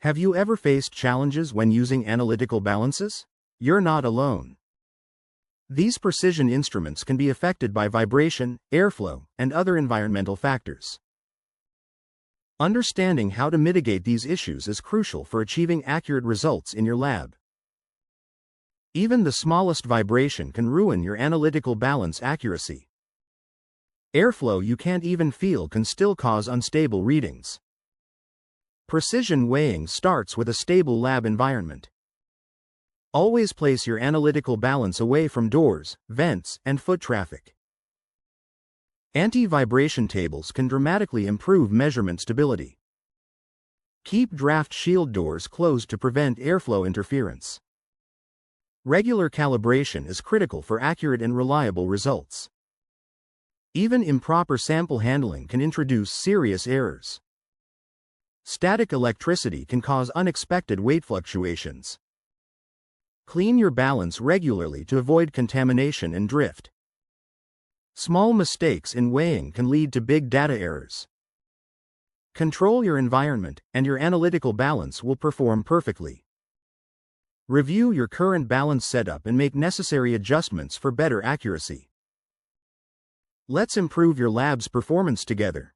Have you ever faced challenges when using analytical balances? You're not alone. These precision instruments can be affected by vibration, airflow, and other environmental factors. Understanding how to mitigate these issues is crucial for achieving accurate results in your lab. Even the smallest vibration can ruin your analytical balance accuracy. Airflow you can't even feel can still cause unstable readings. Precision weighing starts with a stable lab environment. Always place your analytical balance away from doors, vents, and foot traffic. Anti-vibration tables can dramatically improve measurement stability. Keep draft shield doors closed to prevent airflow interference. Regular calibration is critical for accurate and reliable results. Even improper sample handling can introduce serious errors. Static electricity can cause unexpected weight fluctuations. Clean your balance regularly to avoid contamination and drift. Small mistakes in weighing can lead to big data errors. Control your environment, and your analytical balance will perform perfectly. Review your current balance setup and make necessary adjustments for better accuracy. Let's improve your lab's performance together.